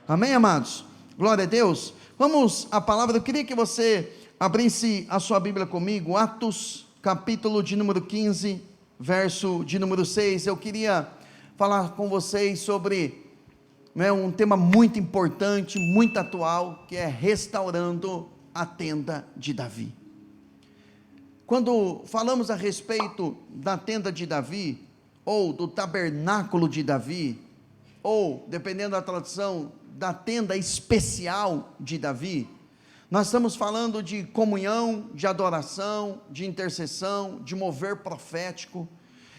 Amém, amados? Glória a Deus. Vamos à palavra. Eu queria que você abrisse a sua Bíblia comigo, Atos, capítulo de número 15, verso de número 6. Eu queria falar com vocês sobre um tema muito importante, muito atual, que é restaurando a tenda de Davi. Quando falamos a respeito da tenda de Davi, ou do tabernáculo de Davi, ou, dependendo da tradução, da tenda especial de Davi, nós estamos falando de comunhão, de adoração, de intercessão, de mover profético.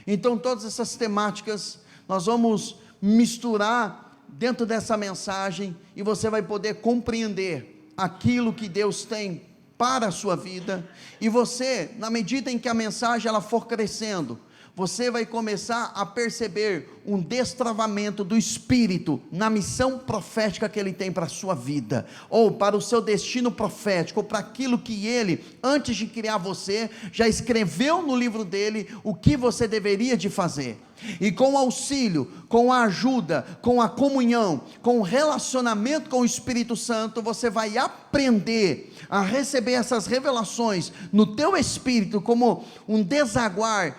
Então todas essas temáticas nós vamos misturar dentro dessa mensagem, e você vai poder compreender aquilo que Deus tem para a sua vida, e você, na medida em que a mensagem ela for crescendo, você vai começar a perceber um destravamento do Espírito na missão profética que Ele tem para a sua vida, ou para o seu destino profético, ou para aquilo que Ele, antes de criar você, já escreveu no livro dele, o que você deveria de fazer. E com o auxílio, com a ajuda, com a comunhão, com o relacionamento com o Espírito Santo, você vai aprender a receber essas revelações no teu espírito, como um desaguar,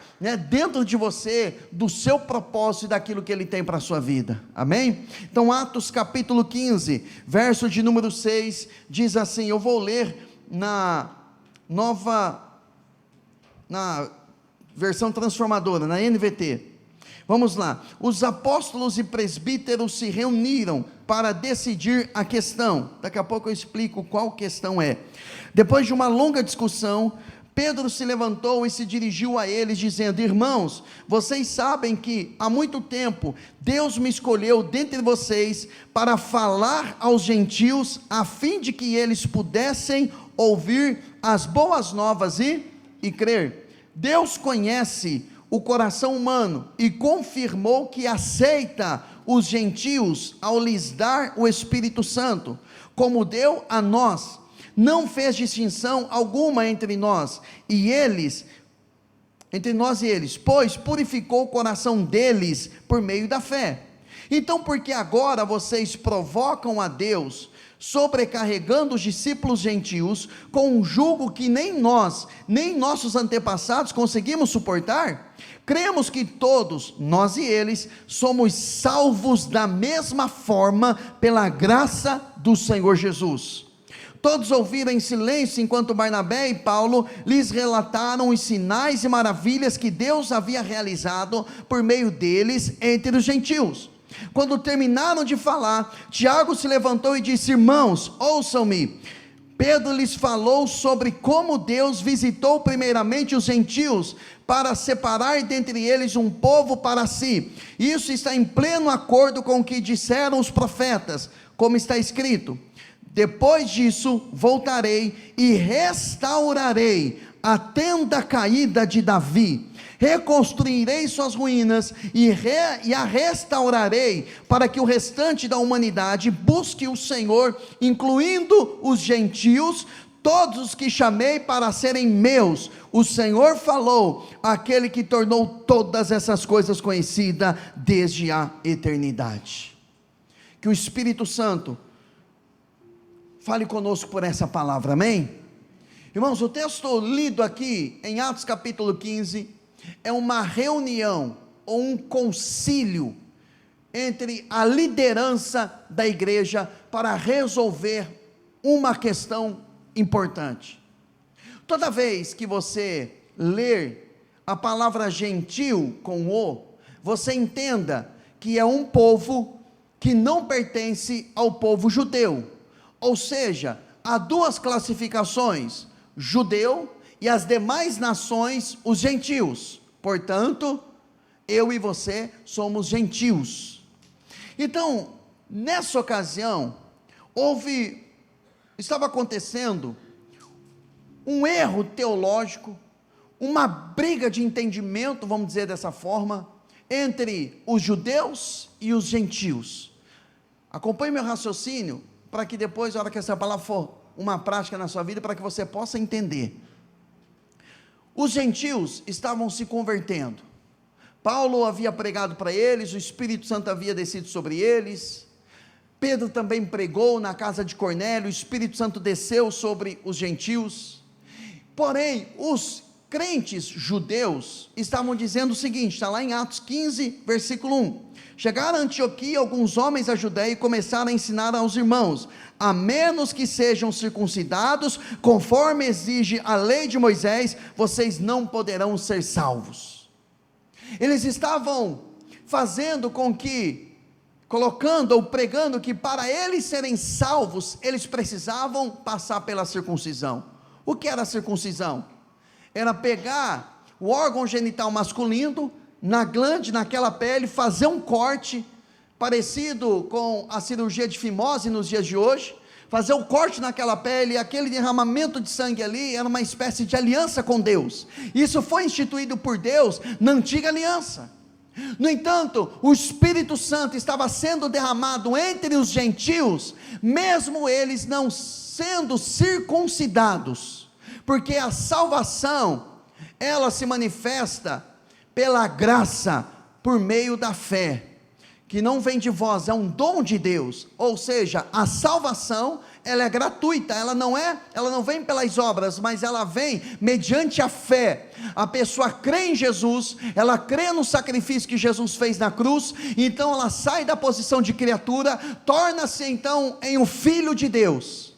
dentro de você, do seu propósito e daquilo que Ele tem para a sua vida, amém? Então Atos capítulo 15, verso de número 6, diz assim, eu vou ler na versão transformadora, na NVT, vamos lá. Os apóstolos e presbíteros se reuniram para decidir a questão. Daqui a pouco eu explico qual questão é. Depois de uma longa discussão, Pedro se levantou e se dirigiu a eles, dizendo: irmãos, vocês sabem que há muito tempo Deus me escolheu dentre vocês para falar aos gentios, a fim de que eles pudessem ouvir as boas novas e crer. Deus conhece o coração humano e confirmou que aceita os gentios ao lhes dar o Espírito Santo, como deu a nós. Não fez distinção alguma entre nós e eles, pois purificou o coração deles por meio da fé. Então, porque agora vocês provocam a Deus, sobrecarregando os discípulos gentios com um jugo que nem nós, nem nossos antepassados conseguimos suportar? Cremos que todos, nós e eles, somos salvos da mesma forma pela graça do Senhor Jesus. Todos ouviram em silêncio, enquanto Barnabé e Paulo lhes relataram os sinais e maravilhas que Deus havia realizado por meio deles entre os gentios. Quando terminaram de falar, Tiago se levantou e disse: irmãos, ouçam-me. Pedro lhes falou sobre como Deus visitou primeiramente os gentios, para separar dentre eles um povo para si. Isso está em pleno acordo com o que disseram os profetas, como está escrito: depois disso voltarei e restaurarei a tenda caída de Davi, reconstruirei suas ruínas e a restaurarei, para que o restante da humanidade busque o Senhor, incluindo os gentios, todos os que chamei para serem meus. O Senhor falou, aquele que tornou todas essas coisas conhecidas desde a eternidade. Que o Espírito Santo fale conosco por essa palavra, amém? Irmãos, o texto lido aqui em Atos capítulo 15, é uma reunião, ou um concílio, entre a liderança da igreja, para resolver uma questão importante. Toda vez que você ler a palavra gentil com o, você entenda que é um povo que não pertence ao povo judeu, ou seja, há duas classificações: judeu e as demais nações, os gentios. Portanto, eu e você somos gentios. Então, nessa ocasião, estava acontecendo um erro teológico, uma briga de entendimento, vamos dizer dessa forma, entre os judeus e os gentios. Acompanhe meu raciocínio, para que depois, na hora que essa palavra for uma prática na sua vida, para que você possa entender. Os gentios estavam se convertendo. Paulo havia pregado para eles, o Espírito Santo havia descido sobre eles, Pedro também pregou na casa de Cornélio, o Espírito Santo desceu sobre os gentios. Porém, os crentes judeus estavam dizendo o seguinte, está lá em Atos 15, versículo 1, chegaram a Antioquia alguns homens da Judéia e começaram a ensinar aos irmãos, a menos que sejam circuncidados, conforme exige a lei de Moisés, vocês não poderão ser salvos. Eles estavam fazendo com que, colocando ou pregando que para eles serem salvos, eles precisavam passar pela circuncisão. O que era a circuncisão? Era pegar o órgão genital masculino, na glande, naquela pele, fazer um corte, parecido com a cirurgia de fimose nos dias de hoje, fazer o corte naquela pele, aquele derramamento de sangue ali, era uma espécie de aliança com Deus. Isso foi instituído por Deus na antiga aliança. No entanto, o Espírito Santo estava sendo derramado entre os gentios, mesmo eles não sendo circuncidados, porque a salvação, ela se manifesta pela graça, por meio da fé, que não vem de vós, é um dom de Deus, ou seja, a salvação, ela é gratuita, ela não vem pelas obras, mas ela vem mediante a fé. A pessoa crê em Jesus, ela crê no sacrifício que Jesus fez na cruz, então ela sai da posição de criatura, torna-se então em um filho de Deus.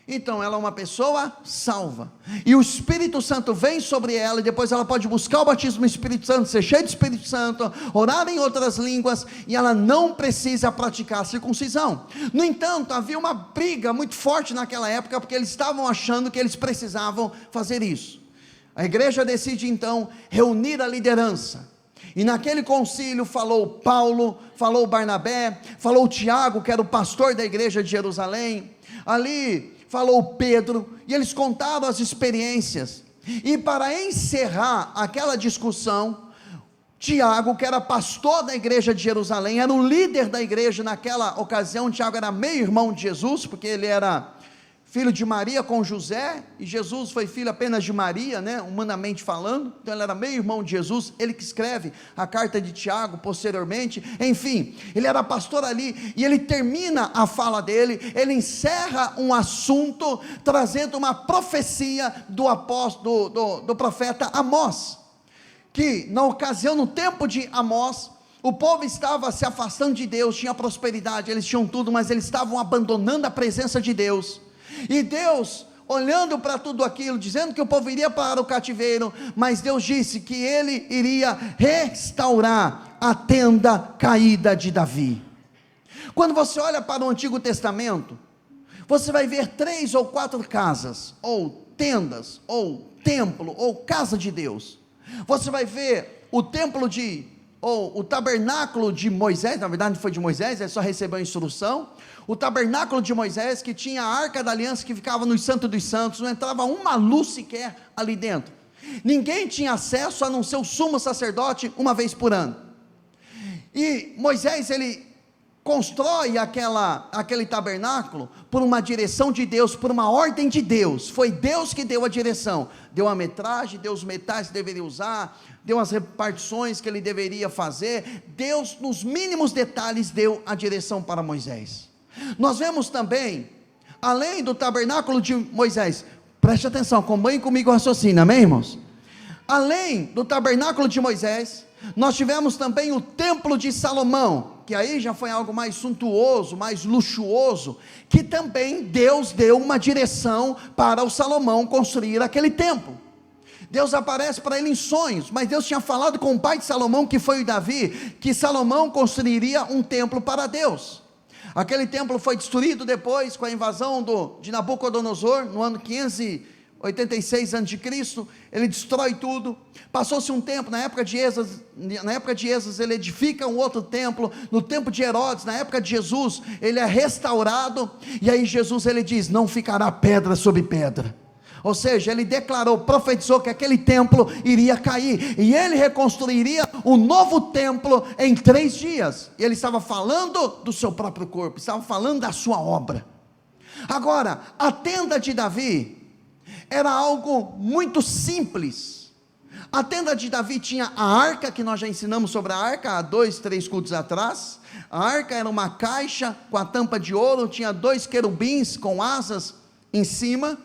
Então ela é uma pessoa salva, e o Espírito Santo vem sobre ela, e depois ela pode buscar o batismo no Espírito Santo, ser cheia de Espírito Santo, orar em outras línguas, e ela não precisa praticar a circuncisão. No entanto, havia uma briga muito forte naquela época, porque eles estavam achando que eles precisavam fazer isso. A igreja decide então reunir a liderança, e naquele concílio falou Paulo, falou Barnabé, falou Tiago, que era o pastor da igreja de Jerusalém, ali falou Pedro, e eles contaram as experiências, e para encerrar aquela discussão, Tiago, que era pastor da igreja de Jerusalém, era o líder da igreja naquela ocasião. Tiago era meio irmão de Jesus, porque ele era filho de Maria com José, e Jesus foi filho apenas de Maria, humanamente falando, então ele era meio irmão de Jesus, ele que escreve a carta de Tiago posteriormente, enfim, ele era pastor ali, e ele termina a fala dele, ele encerra um assunto, trazendo uma profecia do apóstolo, do profeta Amós, que na ocasião, no tempo de Amós, o povo estava se afastando de Deus, tinha prosperidade, eles tinham tudo, mas eles estavam abandonando a presença de Deus, e Deus, olhando para tudo aquilo, dizendo que o povo iria para o cativeiro, mas Deus disse que Ele iria restaurar a tenda caída de Davi. Quando você olha para o Antigo Testamento, você vai ver 3 ou 4 casas, ou tendas, ou templo, ou casa de Deus. Você vai ver o templo ou o tabernáculo de Moisés, na verdade não foi de Moisés, ele só recebeu a instrução, o tabernáculo de Moisés, que tinha a arca da aliança, que ficava no Santo dos Santos, não entrava uma luz sequer ali dentro, ninguém tinha acesso a não ser o sumo sacerdote uma vez por ano, e Moisés, ele constrói aquele tabernáculo, por uma direção de Deus, por uma ordem de Deus, foi Deus que deu a direção, deu a metragem, deu os metais que deveria usar, deu as repartições que ele deveria fazer, Deus nos mínimos detalhes deu a direção para Moisés. Nós vemos também, além do tabernáculo de Moisés, preste atenção, acompanhe comigo o raciocínio, amém, irmãos? Além do tabernáculo de Moisés, nós tivemos também o templo de Salomão, que aí já foi algo mais suntuoso, mais luxuoso, que também Deus deu uma direção para o Salomão construir aquele templo. Deus aparece para ele em sonhos, mas Deus tinha falado com o pai de Salomão, que foi o Davi, que Salomão construiria um templo para Deus. Aquele templo foi destruído depois com a invasão de Nabucodonosor, no ano 586 a.C., ele destrói tudo. Passou-se um tempo, na época de Esdras ele edifica um outro templo, no tempo de Herodes, na época de Jesus, ele é restaurado, e aí Jesus ele diz, não ficará pedra sobre pedra, ou seja, ele declarou, profetizou que aquele templo iria cair, e ele reconstruiria um novo templo em 3 dias, e ele estava falando do seu próprio corpo, estava falando da sua obra. Agora, a tenda de Davi, era algo muito simples, A tenda de Davi tinha a arca, que nós já ensinamos sobre a arca há 2, 3 cultos atrás. A arca era uma caixa com a tampa de ouro, tinha 2 querubins com asas em cima.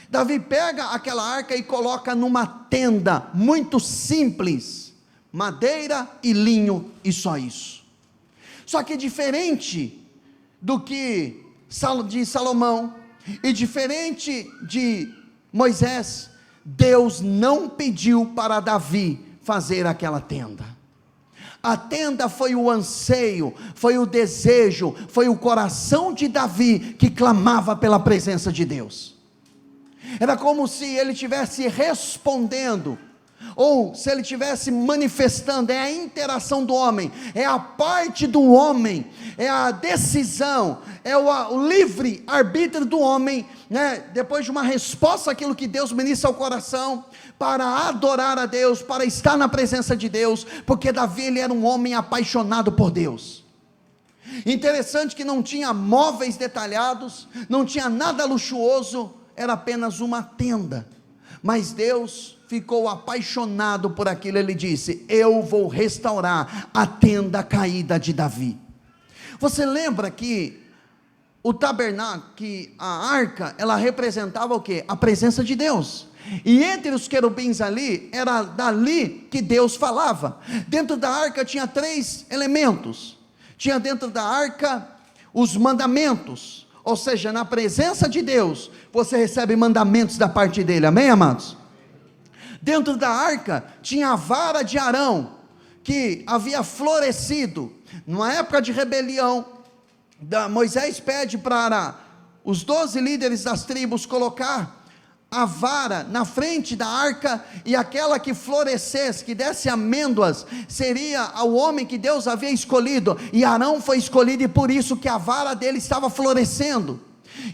Davi pega aquela arca e coloca numa tenda muito simples, madeira e linho e só isso. Só que diferente do que de Salomão e diferente de Moisés, Deus não pediu para Davi fazer aquela tenda. A tenda foi o anseio, foi o desejo, foi o coração de Davi que clamava pela presença de Deus. Era como se ele estivesse respondendo, ou se ele estivesse manifestando, é a interação do homem, é a parte do homem, é a decisão, é o livre arbítrio do homem, né? Depois de uma resposta àquilo que Deus ministra ao coração, para adorar a Deus, para estar na presença de Deus, porque Davi ele era um homem apaixonado por Deus. Interessante que não tinha móveis detalhados, não tinha nada luxuoso, era apenas uma tenda, mas Deus ficou apaixonado por aquilo. Ele disse: eu vou restaurar a tenda caída de Davi. Você lembra que o tabernáculo, que a arca, ela representava o quê? A presença de Deus, e entre os querubins ali, era dali que Deus falava. Dentro da arca tinha 3 elementos, tinha dentro da arca os mandamentos, ou seja, na presença de Deus, você recebe mandamentos da parte dele, amém, amados? Dentro da arca, tinha a vara de Arão, que havia florescido, numa época de rebelião, Moisés pede para os 12 líderes das tribos, colocar a vara na frente da arca, e aquela que florescesse, que desse amêndoas, seria o homem que Deus havia escolhido, e Arão foi escolhido, e por isso que a vara dele estava florescendo.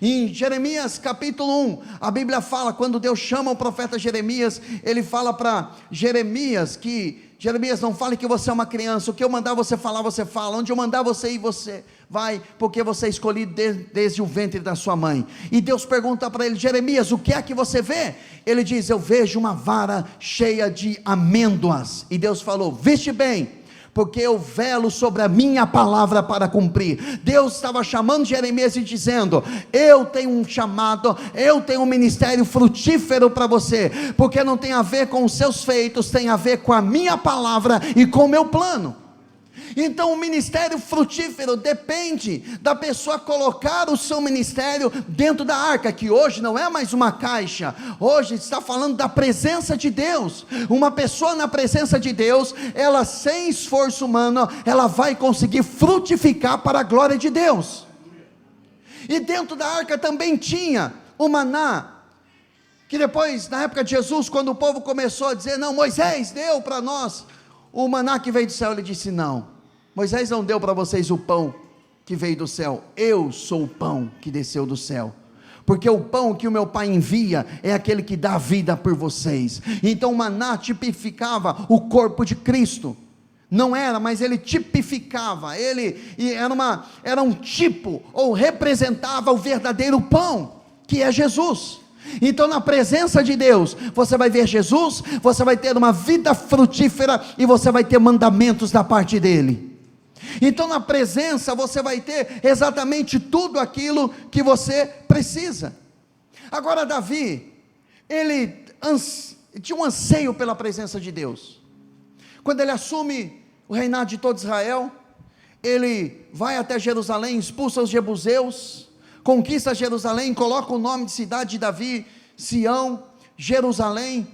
Em Jeremias capítulo 1, a Bíblia fala, quando Deus chama o profeta Jeremias, ele fala para Jeremias, que Jeremias, não fale que você é uma criança, o que eu mandar você falar, você fala, onde eu mandar você ir, você vai, porque você é escolhido desde o ventre da sua mãe. E Deus pergunta para ele: Jeremias, o que é que você vê? Ele diz: eu vejo uma vara cheia de amêndoas. E Deus falou: viste bem, porque eu velo sobre a minha palavra para cumprir. Deus estava chamando Jeremias e dizendo: eu tenho um chamado, eu tenho um ministério frutífero para você, porque não tem a ver com os seus feitos, tem a ver com a minha palavra e com o meu plano. Então o ministério frutífero depende da pessoa colocar o seu ministério dentro da arca, que hoje não é mais uma caixa, hoje está falando da presença de Deus. Uma pessoa na presença de Deus, ela sem esforço humano, ela vai conseguir frutificar para a glória de Deus. E dentro da arca também tinha o maná, que depois, na época de Jesus, quando o povo começou a dizer: não, Moisés deu para nós o maná que veio do céu, ele disse: não, Moisés não deu para vocês o pão que veio do céu, eu sou o pão que desceu do céu, porque o pão que o meu pai envia é aquele que dá vida por vocês. Então o maná tipificava o corpo de Cristo, não era, mas ele tipificava, era um tipo, ou representava o verdadeiro pão, que é Jesus. Então na presença de Deus, você vai ver Jesus, você vai ter uma vida frutífera, e você vai ter mandamentos da parte dele. Então na presença você vai ter exatamente tudo aquilo que você precisa. Agora Davi, ele tinha um anseio pela presença de Deus. Quando ele assume o reinado de todo Israel, ele vai até Jerusalém, expulsa os jebuseus, conquista Jerusalém, coloca o nome de cidade de Davi, Sião, Jerusalém.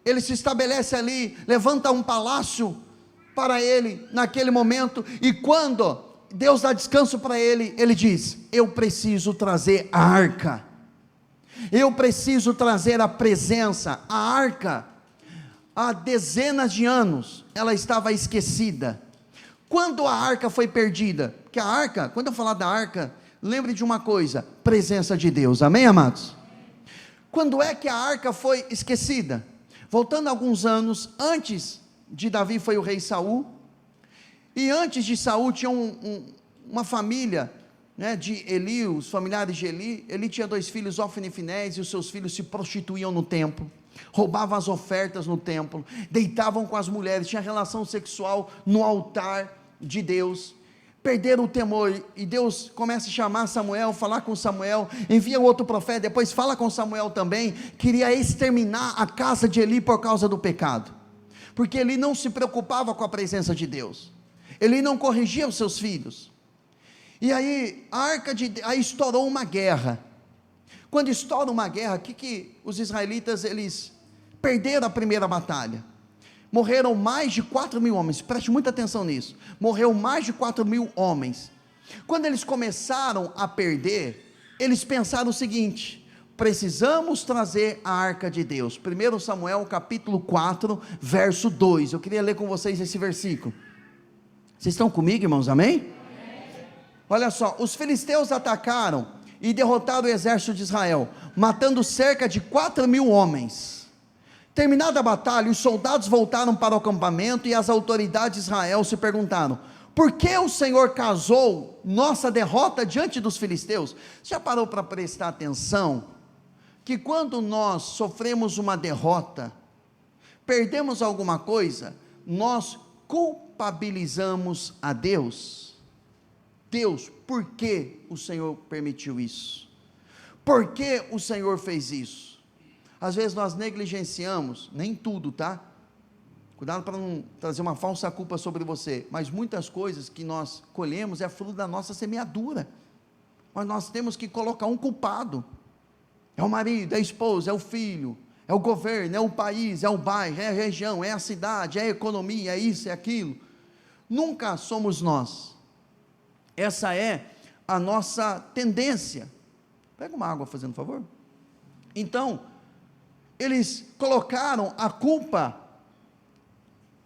Ele se estabelece ali, levanta um palácio para ele naquele momento, e quando Deus dá descanso para ele, ele diz: eu preciso trazer a arca, eu preciso trazer a presença. A arca, há dezenas de anos, ela estava esquecida. Quando a arca foi perdida, que a arca, quando eu falar da arca, lembre de uma coisa: presença de Deus, amém, amados? Quando é que a arca foi esquecida? Voltando alguns anos, antes de Davi foi o rei Saul, e antes de Saul tinha uma família, né, de Eli, os familiares de Eli. Eli tinha 2 filhos, Ofni e Finés, e os seus filhos se prostituíam no templo. roubavam as ofertas no templo, deitavam com as mulheres, tinha relação sexual no altar de Deus, perderam o temor, e Deus começa a chamar Samuel, falar com Samuel, envia outro profeta, depois fala com Samuel também, queria exterminar a casa de Eli por causa do pecado, porque Eli não se preocupava com a presença de Deus, Eli não corrigia os seus filhos, e aí aí estourou uma guerra. Quando estoura uma guerra, que os israelitas, eles perderam a primeira batalha, morreram mais de 4.000 homens, preste muita atenção nisso, morreu mais de 4.000 homens, quando eles começaram a perder, eles pensaram o seguinte: precisamos trazer a arca de Deus. 1 Samuel capítulo 4, verso 2, eu queria ler com vocês esse versículo, vocês estão comigo, irmãos, amém? Olha só, os filisteus atacaram e derrotaram o exército de Israel, matando cerca de 4.000 homens. Terminada a batalha, os soldados voltaram para o acampamento, e as autoridades de Israel se perguntaram: por que o Senhor causou nossa derrota diante dos filisteus? Já parou para prestar atenção, que quando nós sofremos uma derrota, perdemos alguma coisa, nós culpabilizamos a Deus. Deus, por que o Senhor permitiu isso? Por que o Senhor fez isso? Às vezes nós negligenciamos, nem tudo, tá? Cuidado para não trazer uma falsa culpa sobre você, mas muitas coisas que nós colhemos é fruto da nossa semeadura, mas nós temos que colocar um culpado, é o marido, é a esposa, é o filho, é o governo, é o país, é o bairro, é a região, é a cidade, é a economia, é isso, é aquilo, nunca somos nós. Essa é a nossa tendência. Pega uma água, fazendo favor. Então, eles colocaram a culpa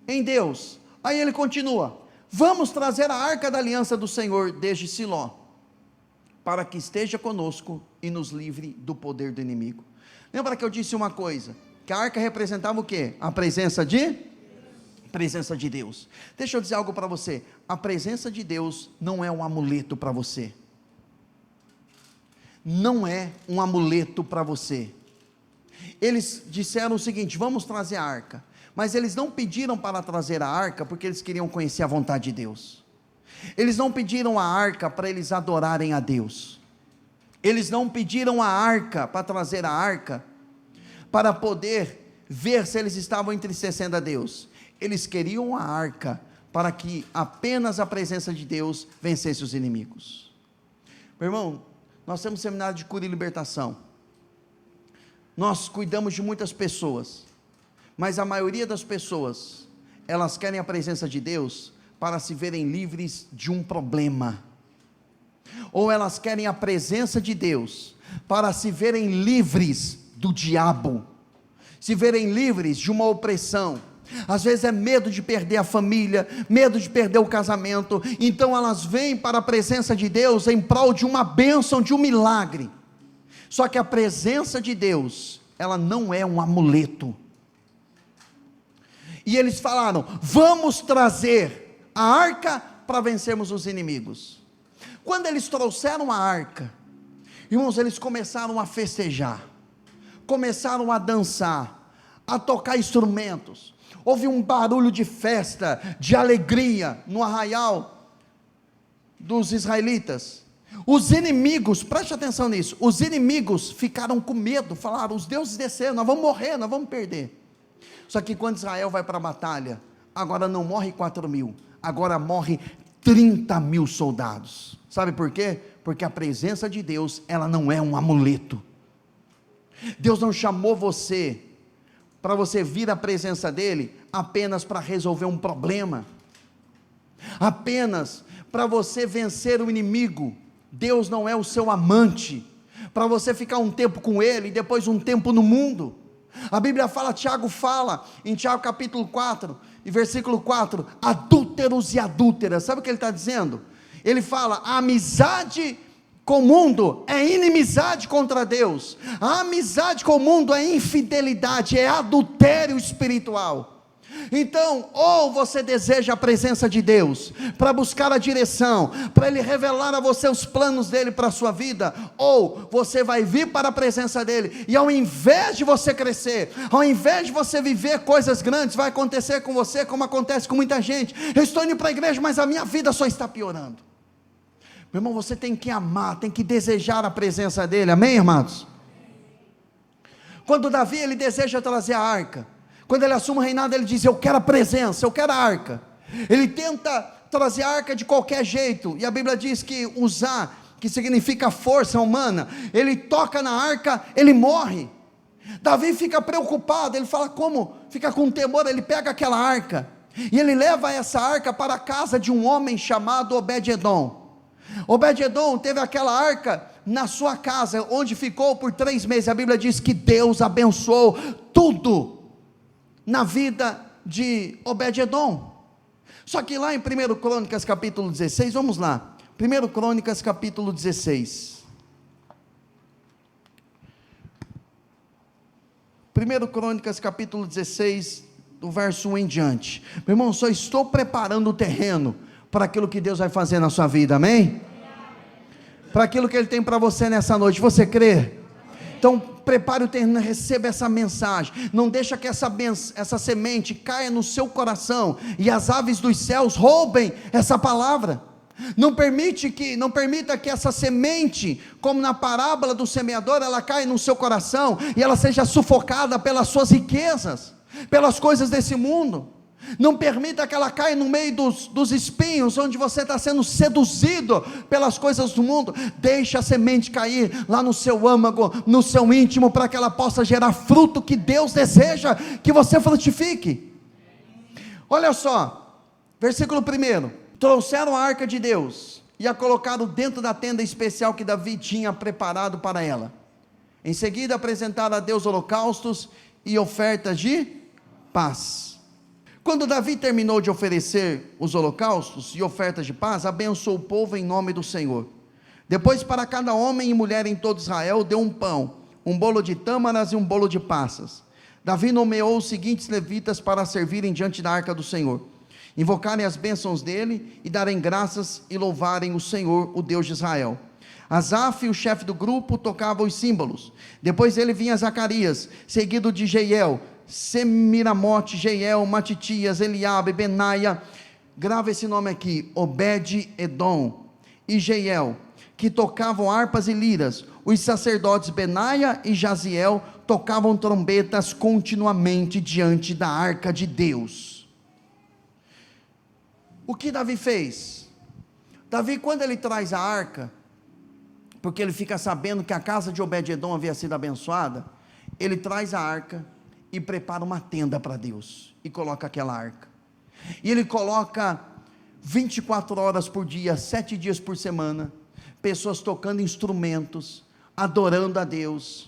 em Deus. Aí ele continua: vamos trazer a arca da aliança do Senhor desde Siló, para que esteja conosco e nos livre do poder do inimigo. Lembra que eu disse uma coisa, que a arca representava o quê? A presença de Deus. Deixa eu dizer algo para você: a presença de Deus não é um amuleto para você, não é um amuleto para você. Eles disseram o seguinte: vamos trazer a arca, mas eles não pediram para trazer a arca porque eles queriam conhecer a vontade de Deus, eles não pediram a arca para eles adorarem a Deus, eles não pediram a arca, para trazer a arca para poder ver se eles estavam entristecendo a Deus. Eles queriam a arca para que apenas a presença de Deus vencesse os inimigos. Meu irmão, nós temos seminário de cura e libertação, nós cuidamos de muitas pessoas, mas a maioria das pessoas, elas querem a presença de Deus para se verem livres de um problema, ou elas querem a presença de Deus para se verem livres do diabo, se verem livres de uma opressão. Às vezes é medo de perder a família, medo de perder o casamento, então elas vêm para a presença de Deus em prol de uma bênção, de um milagre. Só que a presença de Deus, ela não é um amuleto. E eles falaram: vamos trazer a arca para vencermos os inimigos. Quando eles trouxeram a arca, irmãos, eles começaram a festejar, começaram a dançar, a tocar instrumentos. Houve um barulho de festa, de alegria no arraial dos israelitas. Os inimigos, preste atenção nisso, os inimigos ficaram com medo, falaram: os deuses desceram, nós vamos morrer, nós vamos perder. Só que quando Israel vai para a batalha, agora não morre 4.000, agora morre 30.000 soldados. Sabe por quê? Porque a presença de Deus, ela não é um amuleto. Deus não chamou você para você vir à presença dele apenas para resolver um problema, apenas para você vencer o inimigo. Deus não é o seu amante, para você ficar um tempo com ele e depois um tempo no mundo. A Bíblia fala, Tiago fala, em Tiago capítulo 4, e versículo 4, adúlteros e adúlteras. Sabe o que ele está dizendo? Ele fala: a amizade com o mundo é inimizade contra Deus, a amizade com o mundo é infidelidade, é adultério espiritual. Então, ou você deseja a presença de Deus, para buscar a direção, para Ele revelar a você os planos dEle para a sua vida, ou você vai vir para a presença dEle, e ao invés de você crescer, ao invés de você viver coisas grandes, vai acontecer com você como acontece com muita gente: eu estou indo para a igreja, mas a minha vida só está piorando. Meu irmão, você tem que amar, tem que desejar a presença dEle, amém, irmãos? Quando Davi, ele deseja trazer a arca, quando ele assume o reinado, ele diz: eu quero a presença, eu quero a arca. Ele tenta trazer a arca de qualquer jeito, e a Bíblia diz que usar, que significa força humana, ele toca na arca, ele morre. Davi fica preocupado, ele fala como? Fica com temor, ele pega aquela arca, e ele leva essa arca para a casa de um homem chamado Obed-edom. Obed-edom teve aquela arca na sua casa, onde ficou por 3 meses, a Bíblia diz que Deus abençoou tudo na vida de Obed-edom. Só que lá em 1 Crônicas capítulo 16, vamos lá, 1 Crônicas capítulo 16, 1 Crônicas capítulo 16, do verso 1 em diante. Meu irmão, só estou preparando o terreno para aquilo que Deus vai fazer na sua vida, amém? Para aquilo que Ele tem para você nessa noite, você crê? Então prepare o terreno, receba essa mensagem, não deixa que essa semente caia no seu coração, e as aves dos céus roubem essa palavra. Não permita que essa semente, como na parábola do semeador, ela caia no seu coração, e ela seja sufocada pelas suas riquezas, pelas coisas desse mundo. Não permita que ela caia no meio dos espinhos, onde você está sendo seduzido pelas coisas do mundo. Deixe a semente cair lá no seu âmago, no seu íntimo, para que ela possa gerar fruto que Deus deseja que você frutifique. Olha só, versículo 1: trouxeram a arca de Deus, e a colocaram dentro da tenda especial que Davi tinha preparado para ela. Em seguida apresentaram a Deus holocaustos e ofertas de paz. Quando Davi terminou de oferecer os holocaustos e ofertas de paz, abençoou o povo em nome do Senhor. Depois, para cada homem e mulher em todo Israel, deu um pão, um bolo de tâmaras e um bolo de passas. Davi nomeou os seguintes levitas para servirem diante da arca do Senhor, invocarem as bênçãos dele e darem graças e louvarem o Senhor, o Deus de Israel. Asaf, o chefe do grupo, tocava os símbolos. Depois dele vinha Zacarias, seguido de Jeiel, Semiramote, Jeiel, Matitias, Eliabe, Benaia, grava esse nome aqui, Obed-edom e Jeiel, que tocavam harpas e liras. Os sacerdotes Benaia e Jaziel tocavam trombetas continuamente diante da arca de Deus. O que Davi fez? Davi, quando ele traz a arca, porque ele fica sabendo que a casa de Obed-edom havia sido abençoada, ele traz a arca e prepara uma tenda para Deus, e coloca aquela arca, e ele coloca 24 horas por dia, 7 dias por semana, pessoas tocando instrumentos, adorando a Deus,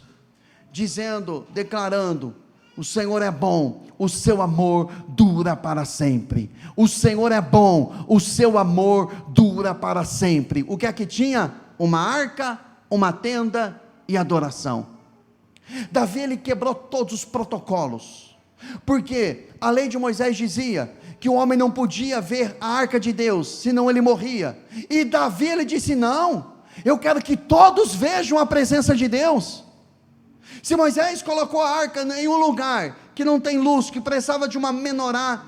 dizendo, declarando: o Senhor é bom, o seu amor dura para sempre. O Senhor é bom, o seu amor dura para sempre. O que é que tinha? Uma arca, uma tenda e adoração. Davi, ele quebrou todos os protocolos, porque a lei de Moisés dizia que o homem não podia ver a arca de Deus, senão ele morria. E Davi, ele disse: não, eu quero que todos vejam a presença de Deus. Se Moisés colocou a arca em um lugar que não tem luz, que precisava de uma menorá,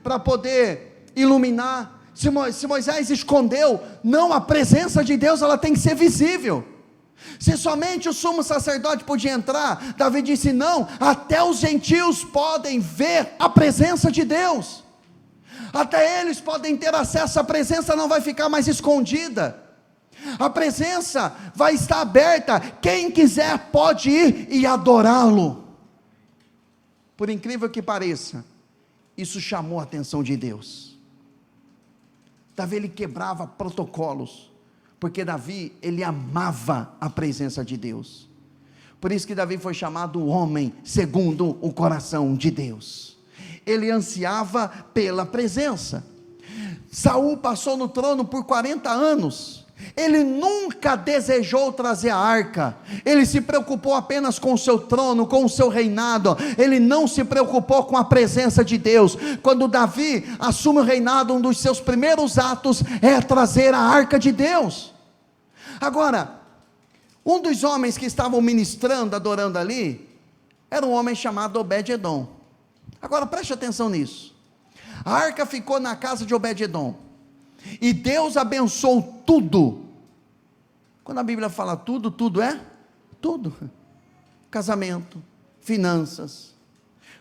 para poder iluminar, se Moisés escondeu, não, a presença de Deus, ela tem que ser visível. Se somente o sumo sacerdote podia entrar, Davi disse: não, até os gentios podem ver a presença de Deus, até eles podem ter acesso, a presença não vai ficar mais escondida, a presença vai estar aberta, quem quiser pode ir e adorá-lo. Por incrível que pareça, isso chamou a atenção de Deus. Davi, ele quebrava protocolos, porque Davi, ele amava a presença de Deus. Por isso que Davi foi chamado o homem segundo o coração de Deus. Ele ansiava pela presença. Saul passou no trono por 40 anos, Ele nunca desejou trazer a arca, ele se preocupou apenas com o seu trono, com o seu reinado, ele não se preocupou com a presença de Deus. Quando Davi assume o reinado, um dos seus primeiros atos é trazer a arca de Deus. Agora, um dos homens que estavam ministrando, adorando ali, era um homem chamado Obed-edom. Agora preste atenção nisso, a arca ficou na casa de Obed-edom, e Deus abençoou tudo. Quando a Bíblia fala tudo, tudo é tudo: casamento, finanças,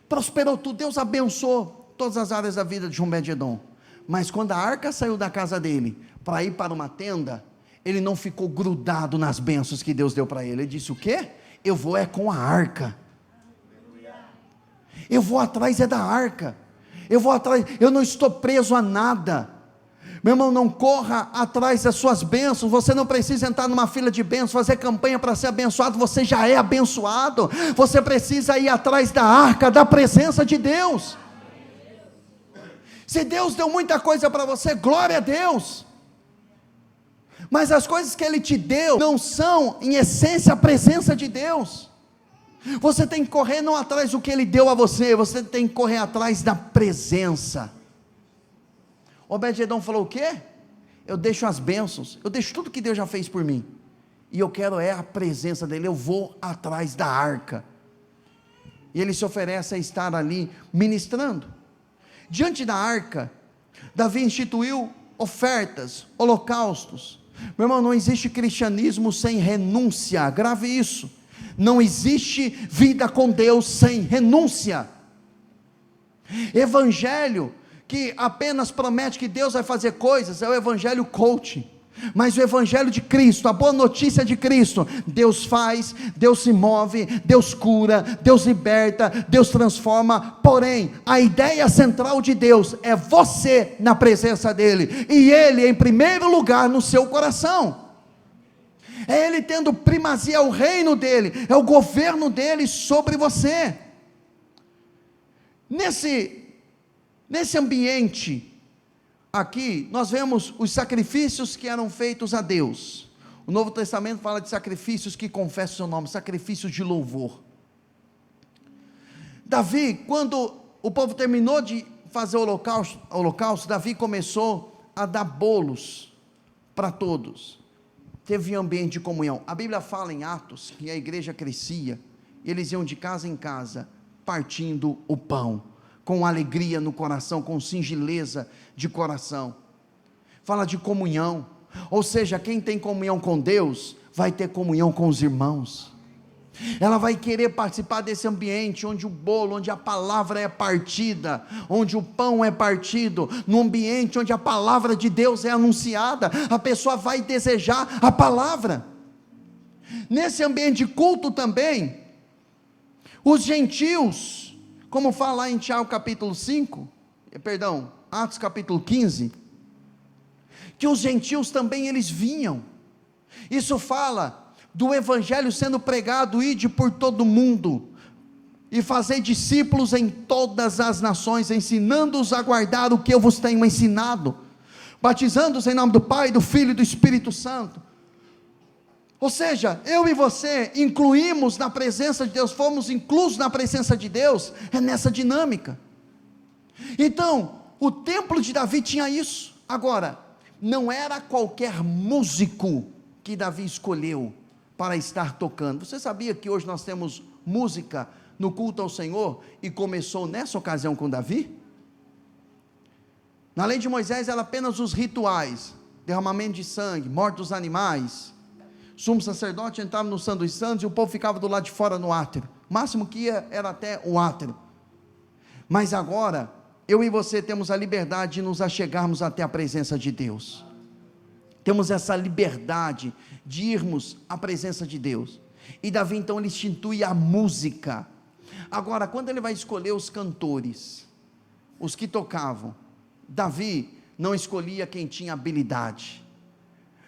prosperou tudo. Deus abençoou todas as áreas da vida de Obed-edom. Mas quando a arca saiu da casa dele para ir para uma tenda, ele não ficou grudado nas bênçãos que Deus deu para ele. Ele disse: o quê? Eu vou é com a arca, eu vou atrás é da arca, eu vou atrás, eu não estou preso a nada. Meu irmão, não corra atrás das suas bênçãos. Você não precisa entrar numa fila de bênçãos, fazer campanha para ser abençoado. Você já é abençoado. Você precisa ir atrás da arca, da presença de Deus. Se Deus deu muita coisa para você, glória a Deus. Mas as coisas que Ele te deu não são, em essência, a presença de Deus. Você tem que correr não atrás do que Ele deu a você, você tem que correr atrás da presença. Obed-edom falou: o quê? Eu deixo as bênçãos, eu deixo tudo que Deus já fez por mim, e eu quero é a presença dEle, eu vou atrás da arca. E ele se oferece a estar ali ministrando. Diante da arca, Davi instituiu ofertas, holocaustos. Meu irmão, não existe cristianismo sem renúncia, grave isso. Não existe vida com Deus sem renúncia. Evangelho que apenas promete que Deus vai fazer coisas é o evangelho coaching. Mas o evangelho de Cristo, a boa notícia de Cristo, Deus faz, Deus se move, Deus cura, Deus liberta, Deus transforma. Porém, a ideia central de Deus é você na presença dEle, e Ele em primeiro lugar no seu coração. É Ele tendo primazia, é o reino dEle, é o governo dEle sobre você. Nesse ambiente aqui, nós vemos os sacrifícios que eram feitos a Deus. O Novo Testamento fala de sacrifícios que confessam o seu nome, sacrifícios de louvor. Davi, quando o povo terminou de fazer o holocausto, Davi começou a dar bolos para todos. Teve um ambiente de comunhão. A Bíblia fala em Atos que a igreja crescia, e eles iam de casa em casa, partindo o pão, com alegria no coração, com singeleza de coração. Fala de comunhão, ou seja, quem tem comunhão com Deus, vai ter comunhão com os irmãos. Ela vai querer participar desse ambiente, onde o bolo, onde a palavra é partida, onde o pão é partido, no ambiente onde a palavra de Deus é anunciada, a pessoa vai desejar a palavra. Nesse ambiente de culto também, os gentios, como fala lá em Tiago capítulo 5, Atos capítulo 15, que os gentios também eles vinham. Isso fala do evangelho sendo pregado, ide por todo mundo, e fazer discípulos em todas as nações, ensinando-os a guardar o que eu vos tenho ensinado, batizando-os em nome do Pai, do Filho e do Espírito Santo. Ou seja, eu e você incluímos na presença de Deus, fomos inclusos na presença de Deus, é nessa dinâmica. Então, o templo de Davi tinha isso. Agora, não era qualquer músico que Davi escolheu para estar tocando. Você sabia que hoje nós temos música no culto ao Senhor, e começou nessa ocasião com Davi? Na lei de Moisés era apenas os rituais, derramamento de sangue, morte dos animais. Sumo sacerdote entrava no Santo dos Santos e o povo ficava do lado de fora no átrio. O máximo que ia era até o átrio. Mas agora, eu e você temos a liberdade de nos achegarmos até a presença de Deus. Temos essa liberdade de irmos à presença de Deus. E Davi então ele institui a música. Agora, quando ele vai escolher os cantores, os que tocavam, Davi não escolhia quem tinha habilidade.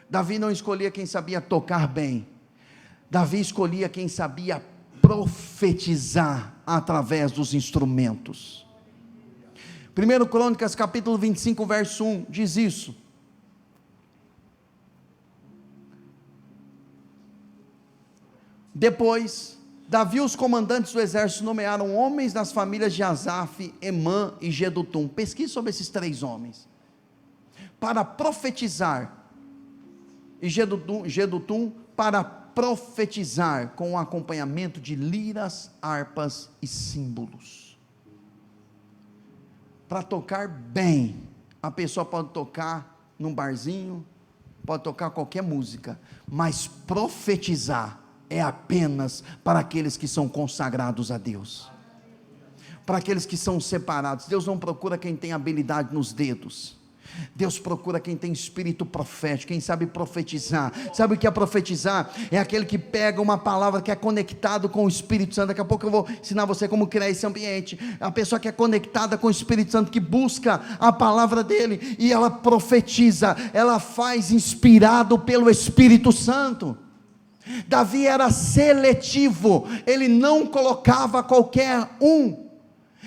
Davi não escolhia quem sabia tocar bem. Davi escolhia quem sabia profetizar através dos instrumentos. 1 Crônicas capítulo 25 verso 1 diz isso: Depois, Davi e os comandantes do exército nomearam homens das famílias de Asaf, Emã e Gedutum. Pesquise sobre esses 3 homens, para profetizar, e Gedutum para profetizar, com o acompanhamento de liras, harpas e símbolos. Para tocar bem, a pessoa pode tocar num barzinho, pode tocar qualquer música, mas profetizar é apenas para aqueles que são consagrados a Deus, para aqueles que são separados. Deus não procura quem tem habilidade nos dedos, Deus procura quem tem espírito profético, quem sabe profetizar. Sabe o que é profetizar? É aquele que pega uma palavra que é conectado com o Espírito Santo. Daqui a pouco eu vou ensinar você como criar esse ambiente. A pessoa que é conectada com o Espírito Santo, que busca a palavra dele, e ela profetiza, ela faz inspirado pelo Espírito Santo. Davi era seletivo, ele não colocava qualquer um,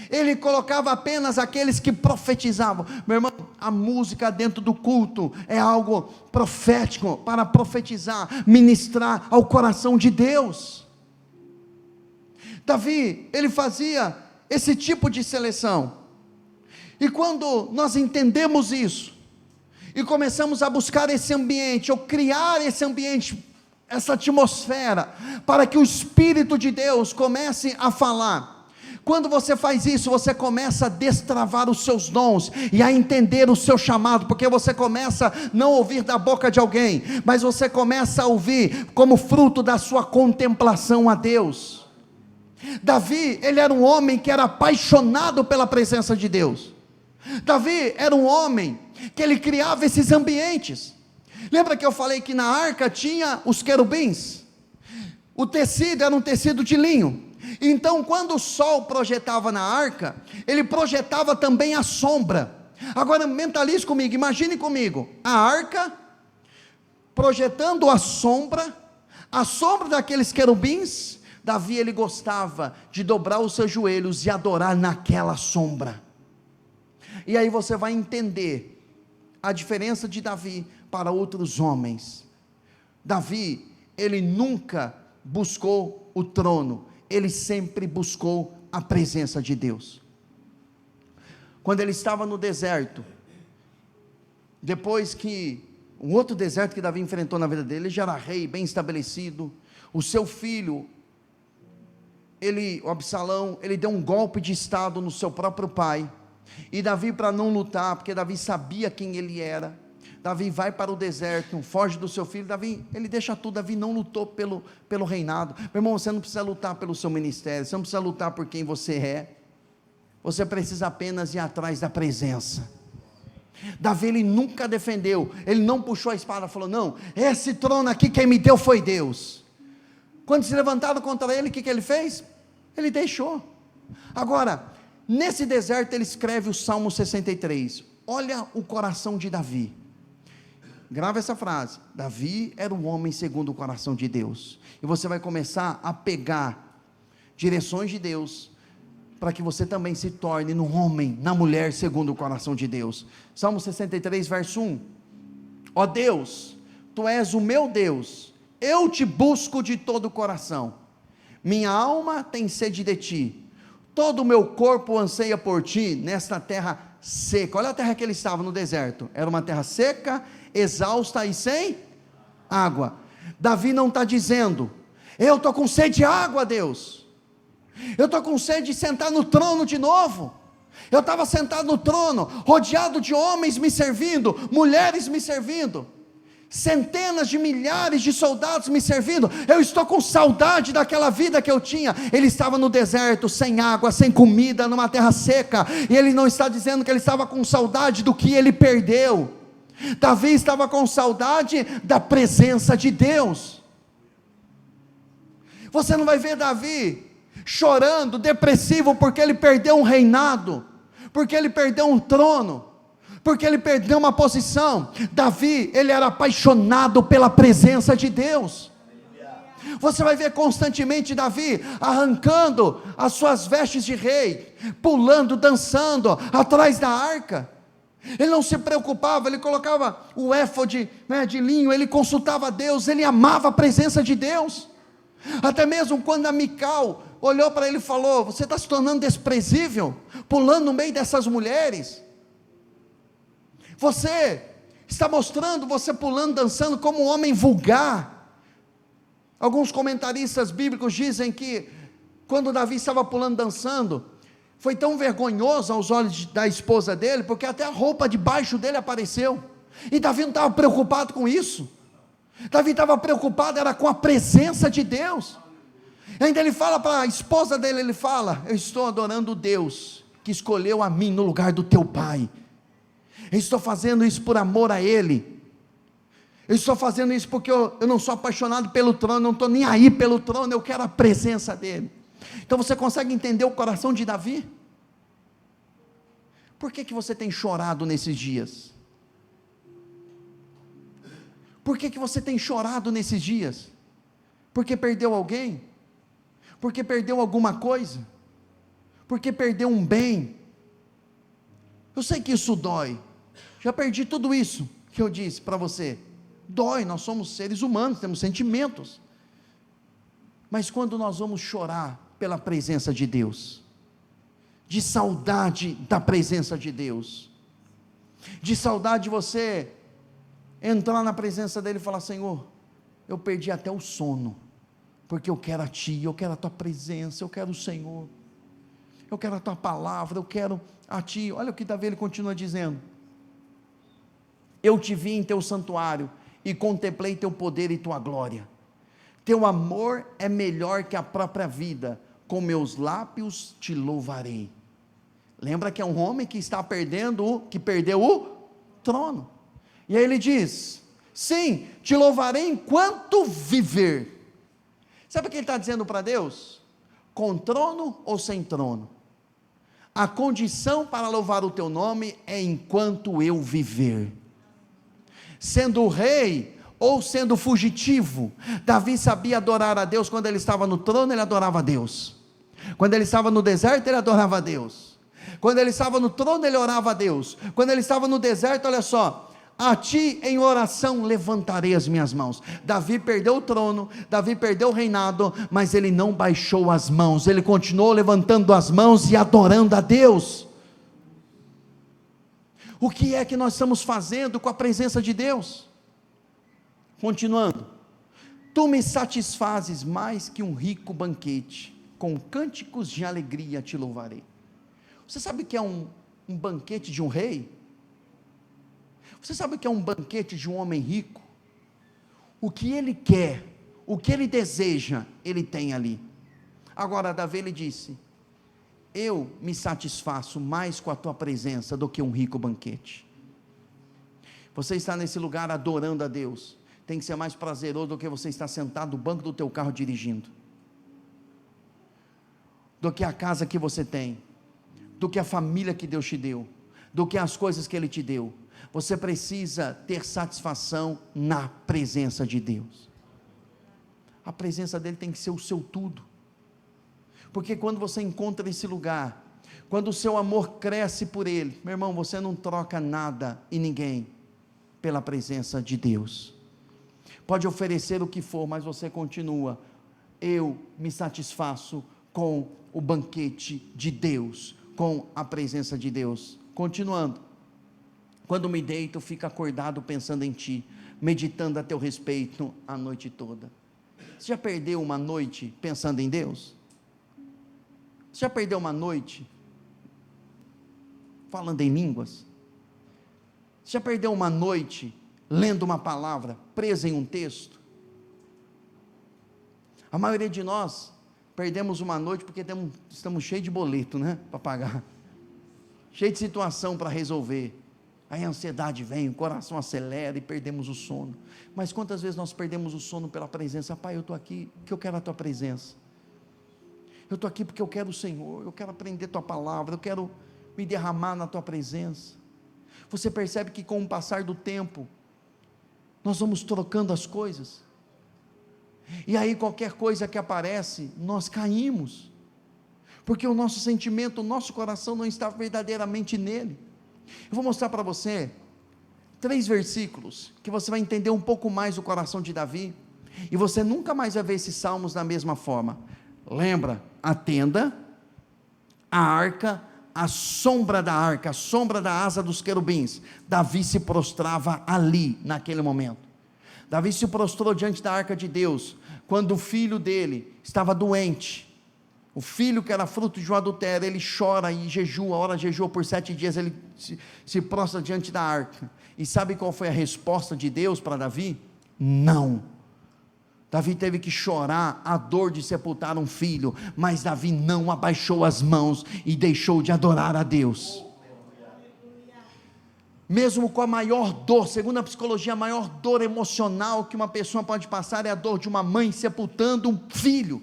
ele colocava apenas aqueles que profetizavam. Meu irmão, a música dentro do culto é algo profético, para profetizar, ministrar ao coração de Deus. Davi, ele fazia esse tipo de seleção, e quando nós entendemos isso, e começamos a buscar esse ambiente, ou criar esse ambiente, essa atmosfera, para que o Espírito de Deus comece a falar. Quando você faz isso, você começa a destravar os seus dons, e a entender o seu chamado, porque você começa a não ouvir da boca de alguém, mas você começa a ouvir como fruto da sua contemplação a Deus. Davi, ele era um homem que era apaixonado pela presença de Deus. Davi era um homem que ele criava esses ambientes. Lembra que eu falei que na arca tinha os querubins? O tecido era um tecido de linho. Então, quando o sol projetava na arca, ele projetava também a sombra. Agora mentalize comigo, imagine comigo, a arca projetando a sombra daqueles querubins. Davi, ele gostava de dobrar os seus joelhos e adorar naquela sombra. E aí você vai entender a diferença de Davi para outros homens. Davi, ele nunca buscou o trono, ele sempre buscou a presença de Deus. Quando ele estava no deserto, depois que um outro deserto que Davi enfrentou na vida dele, ele já era rei, bem estabelecido. O seu filho, o Absalão, ele deu um golpe de estado no seu próprio pai, e Davi, para não lutar, porque Davi sabia quem ele era, Davi vai para o deserto, foge do seu filho. Davi, ele deixa tudo. Davi não lutou pelo reinado. Meu irmão, você não precisa lutar pelo seu ministério, você não precisa lutar por quem você é, você precisa apenas ir atrás da presença. Davi, ele nunca defendeu, ele não puxou a espada e falou: não, esse trono aqui quem me deu foi Deus. Quando se levantaram contra ele, o que ele fez? Ele deixou. Agora, nesse deserto ele escreve o Salmo 63, olha o coração de Davi, grava essa frase: Davi era um homem segundo o coração de Deus, e você vai começar a pegar direções de Deus, para que você também se torne no homem, na mulher segundo o coração de Deus. Salmo 63 verso 1, ó Deus, Tu és o meu Deus, eu te busco de todo o coração, minha alma tem sede de Ti, todo o meu corpo anseia por Ti, nesta terra seca. Olha a terra que ele estava no deserto, era uma terra seca, exausta e sem água. Davi não está dizendo: eu estou com sede de água, Deus, eu estou com sede de sentar no trono de novo. Eu estava sentado no trono, rodeado de homens me servindo, mulheres me servindo, centenas de milhares de soldados me servindo. Eu estou com saudade daquela vida que eu tinha. Ele estava no deserto, sem água, sem comida, numa terra seca, e ele não está dizendo que ele estava com saudade do que ele perdeu. Davi estava com saudade da presença de Deus. Você não vai ver Davi chorando, depressivo, porque ele perdeu um reinado, porque ele perdeu um trono, porque ele perdeu uma posição. Davi, ele era apaixonado pela presença de Deus. Você vai ver constantemente Davi arrancando as suas vestes de rei, pulando, dançando atrás da arca. Ele não se preocupava, ele colocava o éfode, de linho, ele consultava a Deus, ele amava a presença de Deus. Até mesmo quando a Mical olhou para ele e falou: você está se tornando desprezível, pulando no meio dessas mulheres, você está mostrando você pulando, dançando como um homem vulgar. Alguns comentaristas bíblicos dizem que quando Davi estava pulando, dançando, foi tão vergonhoso aos olhos da esposa dele, porque até a roupa debaixo dele apareceu, e Davi não estava preocupado com isso. Davi estava preocupado, era com a presença de Deus. Ainda ele fala para a esposa dele, ele fala: eu estou adorando o Deus que escolheu a mim no lugar do teu pai, eu estou fazendo isso por amor a Ele, eu estou fazendo isso porque eu não sou apaixonado pelo trono, não estou nem aí pelo trono, eu quero a presença dEle. Então você consegue entender o coração de Davi? Por que você tem chorado nesses dias? Por que você tem chorado nesses dias? Porque perdeu alguém? Porque perdeu alguma coisa? Porque perdeu um bem? Eu sei que isso dói, já perdi tudo isso que eu disse para você, dói, nós somos seres humanos, temos sentimentos, mas quando nós vamos chorar pela presença de Deus, de saudade da presença de Deus, de saudade de você entrar na presença dEle e falar: Senhor, eu perdi até o sono, porque eu quero a Ti, eu quero a Tua presença, eu quero o Senhor, eu quero a Tua palavra, eu quero a Ti. Olha o que Davi ele continua dizendo: eu te vi em Teu santuário, e contemplei Teu poder e Tua glória, Teu amor é melhor que a própria vida, com meus lábios Te louvarei. Lembra que é um homem que está perdendo, que perdeu o trono, e aí ele diz: sim, Te louvarei enquanto viver. Sabe o que ele está dizendo para Deus? Com trono ou sem trono, a condição para louvar o Teu nome é enquanto eu viver. Sendo rei ou sendo fugitivo, Davi sabia adorar a Deus. Quando ele estava no trono, ele adorava a Deus. Quando ele estava no deserto, ele adorava a Deus. Quando ele estava no trono, ele orava a Deus. Quando ele estava no deserto, olha só: a Ti em oração levantarei as minhas mãos. Davi perdeu o trono, Davi perdeu o reinado, mas ele não baixou as mãos, ele continuou levantando as mãos e adorando a Deus. O que é que nós estamos fazendo com a presença de Deus? Continuando: Tu me satisfazes mais que um rico banquete, com cânticos de alegria Te louvarei. Você sabe o que é um banquete de um rei? Você sabe o que é um banquete de um homem rico? O que ele quer, o que ele deseja, ele tem ali. Agora Davi ele disse: eu me satisfaço mais com a Tua presença do que um rico banquete. Você está nesse lugar adorando a Deus, tem que ser mais prazeroso do que você estar sentado no banco do teu carro dirigindo, do que a casa que você tem, do que a família que Deus te deu, do que as coisas que Ele te deu. Você precisa ter satisfação na presença de Deus. A presença dEle tem que ser o seu tudo, porque quando você encontra esse lugar, quando o seu amor cresce por Ele, meu irmão, você não troca nada e ninguém pela presença de Deus. Pode oferecer o que for, mas você continua: eu me satisfaço com o banquete de Deus, com a presença de Deus. Continuando: quando me deito, fico acordado pensando em Ti, meditando a Teu respeito a noite toda. Você já perdeu uma noite pensando em Deus? Você já perdeu uma noite falando em línguas? Você já perdeu uma noite lendo uma palavra, presa em um texto? A maioria de nós perdemos uma noite porque estamos cheios de boleto, né, para pagar, cheio de situação para resolver, aí a ansiedade vem, o coração acelera e perdemos o sono. Mas quantas vezes nós perdemos o sono pela presença? Pai, eu estou aqui porque eu quero a Tua presença, eu estou aqui porque eu quero o Senhor, eu quero aprender Tua palavra, eu quero me derramar na Tua presença. Você percebe que com o passar do tempo, nós vamos trocando as coisas, e aí qualquer coisa que aparece, nós caímos, porque o nosso sentimento, o nosso coração não está verdadeiramente nele. Eu vou mostrar para você 3 versículos, que você vai entender um pouco mais o coração de Davi, E você nunca mais vai ver esses salmos da mesma forma. Lembra? A tenda, a arca, a sombra da arca, a sombra da asa dos querubins. Davi se prostrava ali, naquele momento. Davi se prostrou diante da arca de Deus, quando o filho dele estava doente. O filho que era fruto de um adultério, ele chora e jejua, ora jejua por 7 dias, ele se prostra diante da arca. E sabe qual foi a resposta de Deus para Davi? Não. Davi teve que chorar a dor de sepultar um filho, mas Davi não abaixou as mãos e deixou de adorar a Deus. Mesmo com a maior dor, segundo a psicologia, a maior dor emocional que uma pessoa pode passar é a dor de uma mãe sepultando um filho.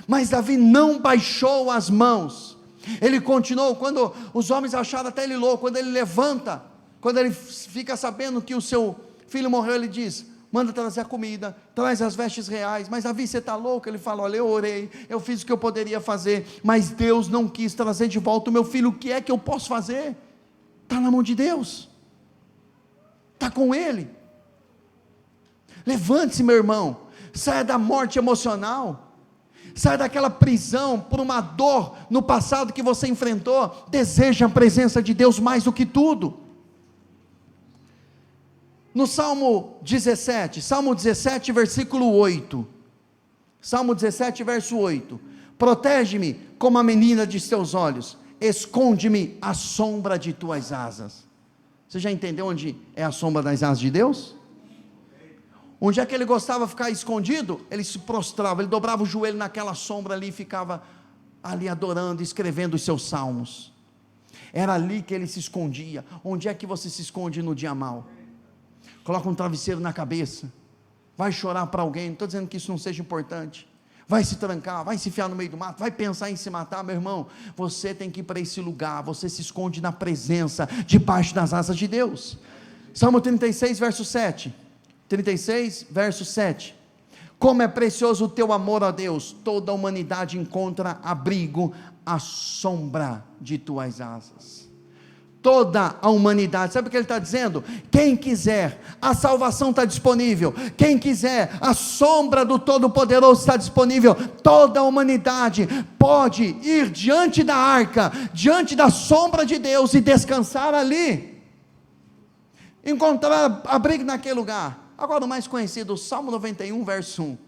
Mas Davi não baixou as mãos, ele continuou. Quando os homens acharam até ele louco, quando ele levanta, quando ele fica sabendo que o seu filho morreu, ele diz: manda trazer a comida, traz as vestes reais. Mas Davi, você está louco? Ele fala: olha, eu orei, eu fiz o que eu poderia fazer, mas Deus não quis trazer de volta o meu filho. O que é que eu posso fazer? Está na mão de Deus, está com Ele. Levante-se, meu irmão, saia da morte emocional, saia daquela prisão por uma dor no passado que você enfrentou. Deseja a presença de Deus mais do que tudo. No Salmo 17, versículo 8, Salmo 17, verso 8, protege-me como a menina de teus olhos, esconde-me à sombra de tuas asas. Você já entendeu onde é a sombra das asas de Deus? Onde é que ele gostava de ficar escondido? Ele se prostrava, ele dobrava o joelho naquela sombra ali e ficava ali adorando, escrevendo os seus salmos. Era ali que ele se escondia. Onde é que você se esconde no dia mau? Coloca um travesseiro na cabeça, vai chorar para alguém. Não estou dizendo que isso não seja importante. Vai se trancar, vai se enfiar no meio do mato, vai pensar em se matar. Meu irmão, você tem que ir para esse lugar, você se esconde na presença, debaixo das asas de Deus. Salmo 36, verso 7, 36, verso 7, como é precioso o teu amor, ó Deus, toda a humanidade encontra abrigo à sombra de tuas asas. Toda a humanidade, sabe o que ele está dizendo? Quem quiser, a salvação está disponível. Quem quiser, a sombra do Todo-Poderoso está disponível. Toda a humanidade pode ir diante da arca, diante da sombra de Deus e descansar ali, encontrar abrigo naquele lugar. Agora o mais conhecido, o Salmo 91, verso 1.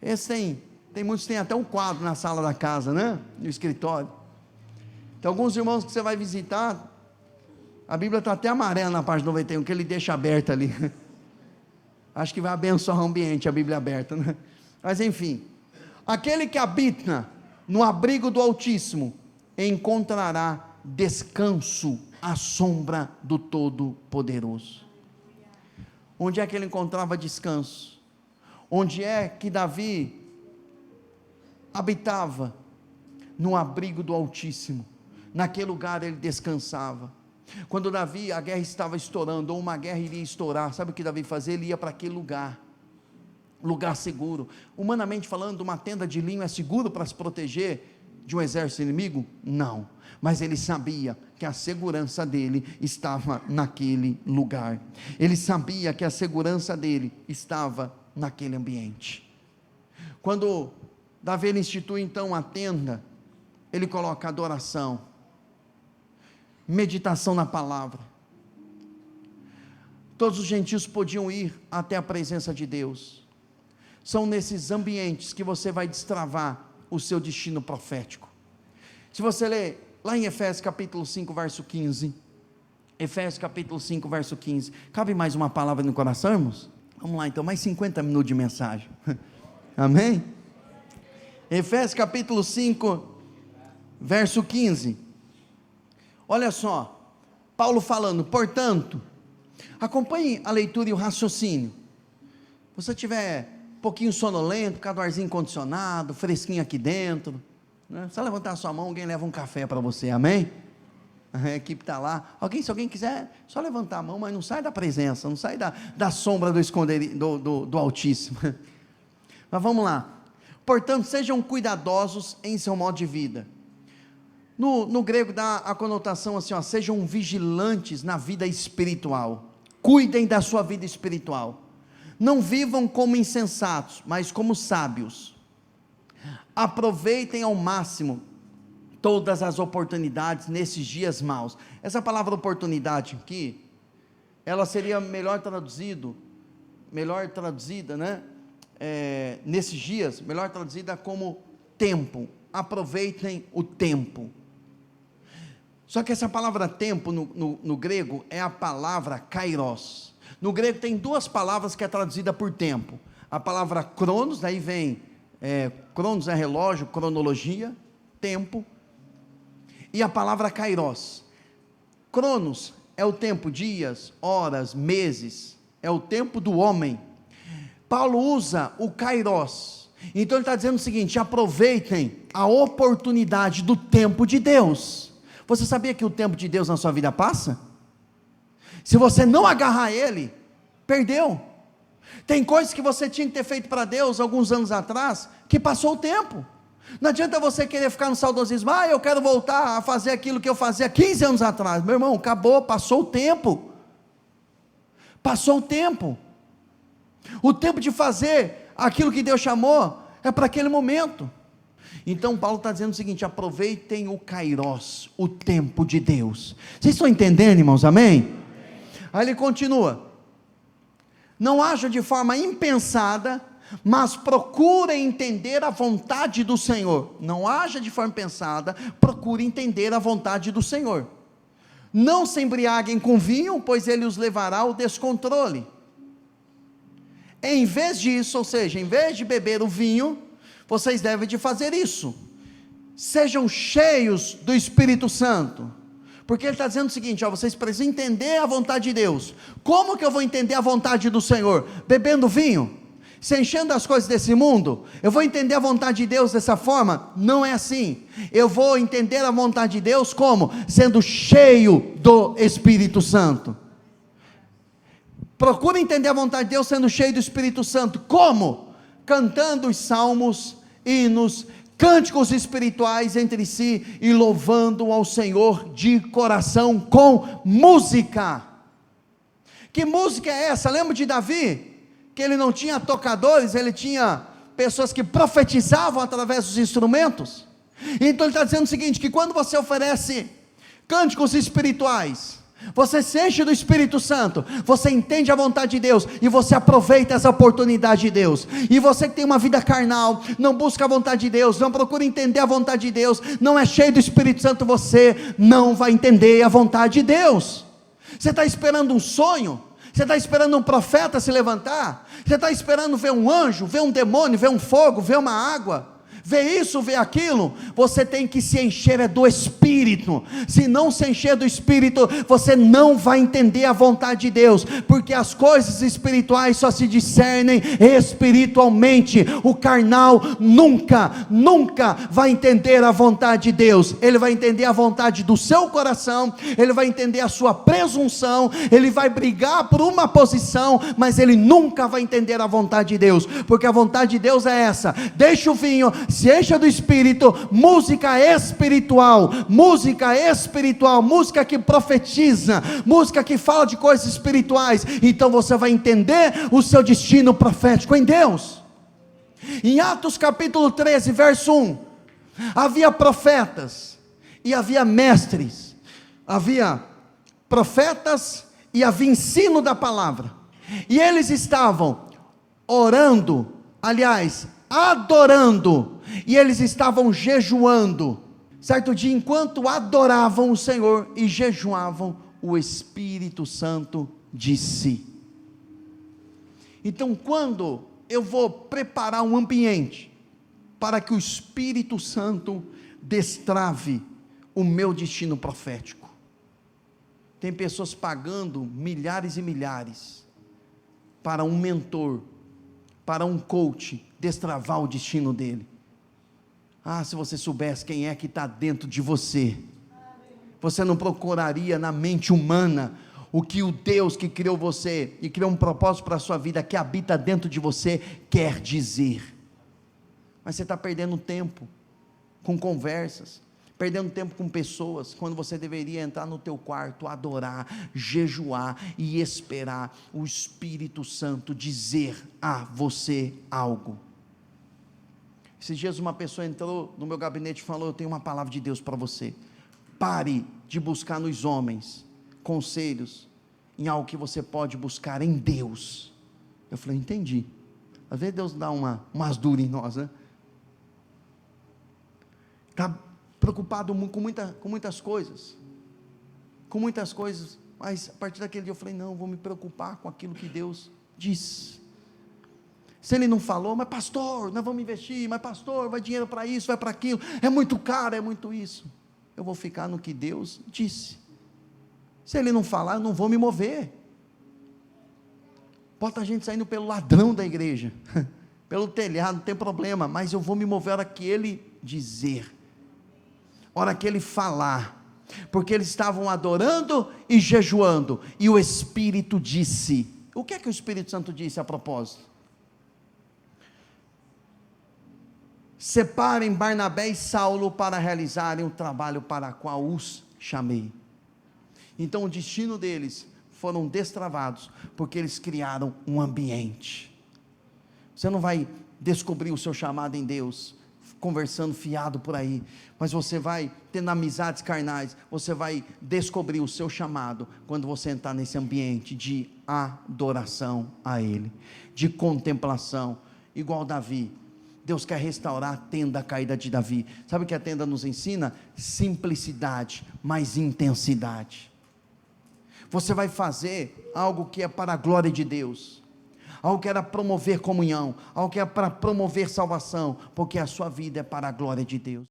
Esse tem muitos, tem até um quadro na sala da casa, né? No escritório. Tem alguns irmãos que você vai visitar, a Bíblia está até amarela na página 91, que ele deixa aberta ali. Acho que vai abençoar o ambiente, a Bíblia aberta, né? Mas enfim, aquele que habita no abrigo do Altíssimo, encontrará descanso à sombra do Todo-Poderoso. Onde é que ele encontrava descanso? Onde é que Davi habitava? No abrigo do Altíssimo. Naquele lugar ele descansava. Quando Davi, a guerra estava estourando, ou uma guerra iria estourar, sabe o que Davi fazia? Ele ia para aquele lugar seguro. Humanamente falando, uma tenda de linho é seguro para se proteger de um exército inimigo? Não, mas ele sabia que a segurança dele estava naquele lugar, ele sabia que a segurança dele estava naquele ambiente. Quando Davi institui então a tenda, ele coloca adoração, meditação na palavra. Todos os gentios podiam ir até a presença de Deus. São nesses ambientes que você vai destravar o seu destino profético. Se você ler lá em Efésios capítulo 5, verso 15, Efésios capítulo 5, verso 15, cabe mais uma palavra no coração, irmãos? Vamos lá então, mais 50 minutos de mensagem. Amém? Efésios capítulo 5, verso 15, olha só, Paulo falando, portanto, acompanhe a leitura e o raciocínio. Se você estiver um pouquinho sonolento, com o arzinho condicionado, fresquinho aqui dentro, né? Só levantar a sua mão, alguém leva um café para você, amém? A equipe está lá, se alguém quiser, só levantar a mão, mas não sai da presença, não sai da sombra do Altíssimo. Mas vamos lá, portanto, sejam cuidadosos em seu modo de vida. No grego dá a conotação assim, sejam vigilantes na vida espiritual, cuidem da sua vida espiritual, Não vivam como insensatos, mas como sábios. Aproveitem ao máximo todas as oportunidades nesses dias maus. Essa palavra oportunidade aqui, ela seria melhor traduzida, né? Nesses dias, melhor traduzida como tempo. Aproveitem o tempo. Só que essa palavra tempo no grego é a palavra kairos. No grego tem duas palavras que é traduzida por tempo. A palavra cronos, daí vem, cronos é relógio, cronologia, tempo. E a palavra kairos. Cronos é o tempo, dias, horas, meses, é o tempo do homem. Paulo usa o kairos. Então ele está dizendo o seguinte: aproveitem a oportunidade do tempo de Deus. Você sabia que o tempo de Deus na sua vida passa? Se você não agarrar ele, perdeu. Tem coisas que você tinha que ter feito para Deus alguns anos atrás, que passou o tempo. Não adianta você querer ficar no saudosismo: eu quero voltar a fazer aquilo que eu fazia 15 anos atrás. Meu irmão, acabou, passou o tempo. Passou o tempo. O tempo de fazer aquilo que Deus chamou é para aquele momento. Então Paulo está dizendo o seguinte: aproveitem o kairos, o tempo de Deus. Vocês estão entendendo, irmãos? Amém? Aí ele continua: não haja de forma impensada, mas procure entender a vontade do Senhor. Não haja de forma impensada, procure entender a vontade do Senhor. Não se embriaguem com vinho, pois ele os levará ao descontrole. Em vez disso, ou seja, em vez de beber o vinho, vocês devem de fazer isso: sejam cheios do Espírito Santo. Porque ele está dizendo o seguinte: vocês precisam entender a vontade de Deus. Como que eu vou entender a vontade do Senhor? Bebendo vinho? Se enchendo as coisas desse mundo? Eu vou entender a vontade de Deus dessa forma? Não é assim. Eu vou entender a vontade de Deus como? Sendo cheio do Espírito Santo. Procure entender a vontade de Deus sendo cheio do Espírito Santo. Como? Cantando os salmos, hinos, cânticos espirituais entre si e louvando ao Senhor de coração com música. Que música é essa? Lembra de Davi? Que ele não tinha tocadores, ele tinha pessoas que profetizavam através dos instrumentos. Então ele está dizendo o seguinte: que quando você oferece cânticos espirituais, você se enche do Espírito Santo, você entende a vontade de Deus, e você aproveita essa oportunidade de Deus. E você que tem uma vida carnal, não busca a vontade de Deus, não procura entender a vontade de Deus, não é cheio do Espírito Santo, você não vai entender a vontade de Deus. Você está esperando um sonho? Você está esperando um profeta se levantar? Você está esperando ver um anjo, ver um demônio, ver um fogo, ver uma água? Ver isso, ver aquilo? Você tem que se encher do Espírito. Se não se encher do Espírito, você não vai entender a vontade de Deus, porque as coisas espirituais só se discernem espiritualmente. O carnal nunca vai entender a vontade de Deus. Ele vai entender a vontade do seu coração, ele vai entender a sua presunção, ele vai brigar por uma posição, mas ele nunca vai entender a vontade de Deus, porque a vontade de Deus é essa: deixa o vinho, se encha do Espírito, música espiritual, música que profetiza, música que fala de coisas espirituais. Então você vai entender o seu destino profético em Deus. Em Atos capítulo 13, verso 1, havia profetas e havia mestres, havia profetas e havia ensino da palavra, e eles estavam orando, aliás, adorando, e eles estavam jejuando. Certo dia, enquanto adoravam o Senhor e jejuavam, o Espírito Santo disse. Então, quando eu vou preparar um ambiente para que o Espírito Santo destrave o meu destino profético, tem pessoas pagando milhares e milhares para um mentor, para um coach destravar o destino dele. Se você soubesse quem é que está dentro de você, você não procuraria na mente humana o que o Deus que criou você e criou um propósito para a sua vida, que habita dentro de você, quer dizer. Mas você está perdendo tempo com conversas, perdendo tempo com pessoas, quando você deveria entrar no teu quarto, adorar, jejuar e esperar o Espírito Santo dizer a você algo. Esses dias uma pessoa entrou no meu gabinete e falou: eu tenho uma palavra de Deus para você. Pare de buscar nos homens conselhos em algo que você pode buscar em Deus. Eu falei: entendi. Às vezes Deus dá umas duras em nós, né? Está preocupado com muitas coisas, mas a partir daquele dia eu falei: não, vou me preocupar com aquilo que Deus diz. Se Ele não falou: mas pastor, nós vamos investir, mas pastor, vai dinheiro para isso, vai para aquilo, é muito caro, é muito isso, eu vou ficar no que Deus disse. Se Ele não falar, eu não vou me mover. Bota a gente saindo pelo ladrão da igreja, pelo telhado, não tem problema, mas eu vou me mover a hora que Ele dizer, a hora que Ele falar, porque eles estavam adorando e jejuando, e o Espírito disse. O que é que o Espírito Santo disse a propósito? Separem Barnabé e Saulo para realizarem o trabalho para o qual os chamei. Então o destino deles foram destravados, porque eles criaram um ambiente. Você não vai descobrir o seu chamado em Deus conversando fiado por aí, mas você vai tendo amizades carnais. Você vai descobrir o seu chamado quando você entrar nesse ambiente de adoração a Ele, de contemplação, igual Davi. Deus quer restaurar a tenda caída de Davi. Sabe o que a tenda nos ensina? Simplicidade, mais intensidade. Você vai fazer algo que é para a glória de Deus, algo que era promover comunhão, algo que é para promover salvação, porque a sua vida é para a glória de Deus.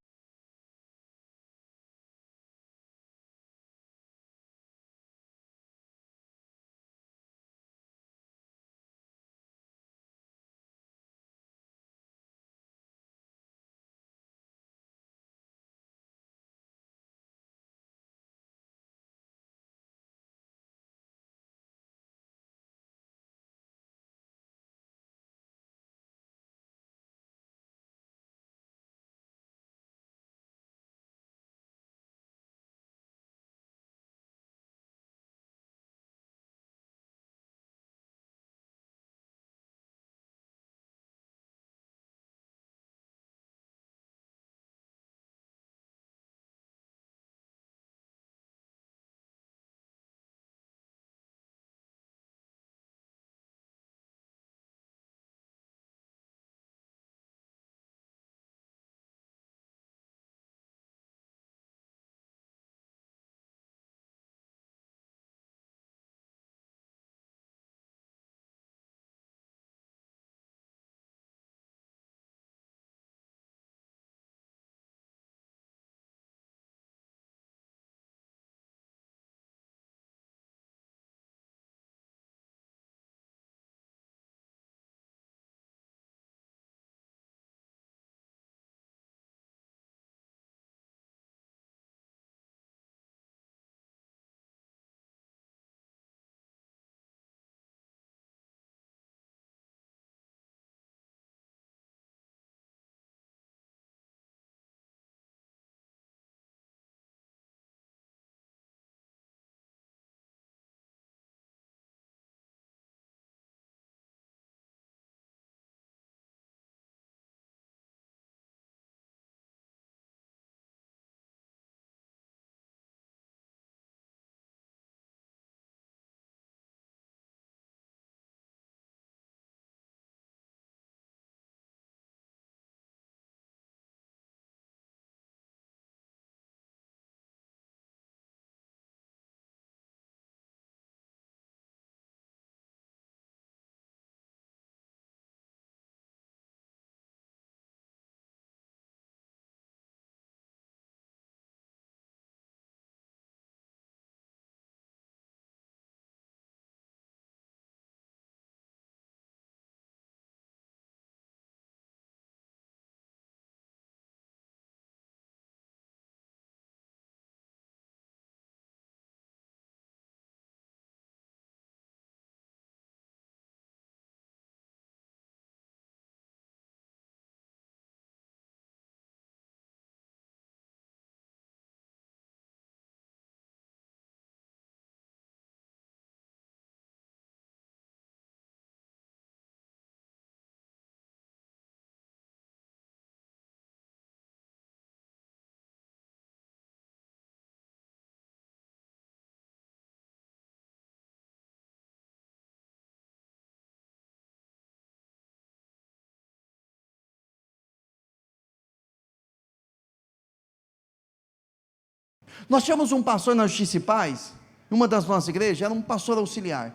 Nós tínhamos um pastor na Justiça e Paz, uma das nossas igrejas, era um pastor auxiliar,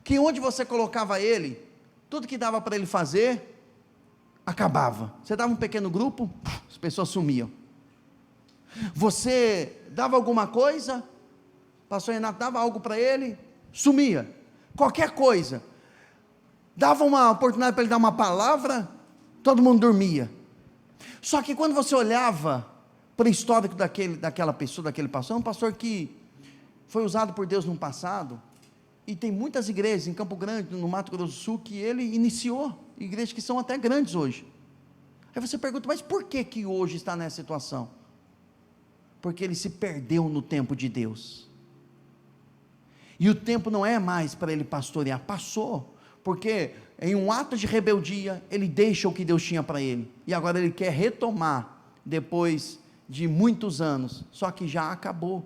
que onde você colocava ele, tudo que dava para ele fazer, acabava. Você dava um pequeno grupo, as pessoas sumiam. Você dava alguma coisa, o pastor Renato dava algo para ele, sumia. Qualquer coisa, dava uma oportunidade para ele dar uma palavra, todo mundo dormia. Só que quando você olhava para o histórico daquela pessoa, daquele pastor, um pastor que foi usado por Deus no passado, e tem muitas igrejas em Campo Grande, no Mato Grosso do Sul, que ele iniciou, igrejas que são até grandes hoje. Aí você pergunta, mas por que hoje está nessa situação? Porque ele se perdeu no tempo de Deus, e o tempo não é mais para ele pastorear, passou, porque em um ato de rebeldia, ele deixa o que Deus tinha para ele, e agora ele quer retomar, depois de muitos anos, só que já acabou,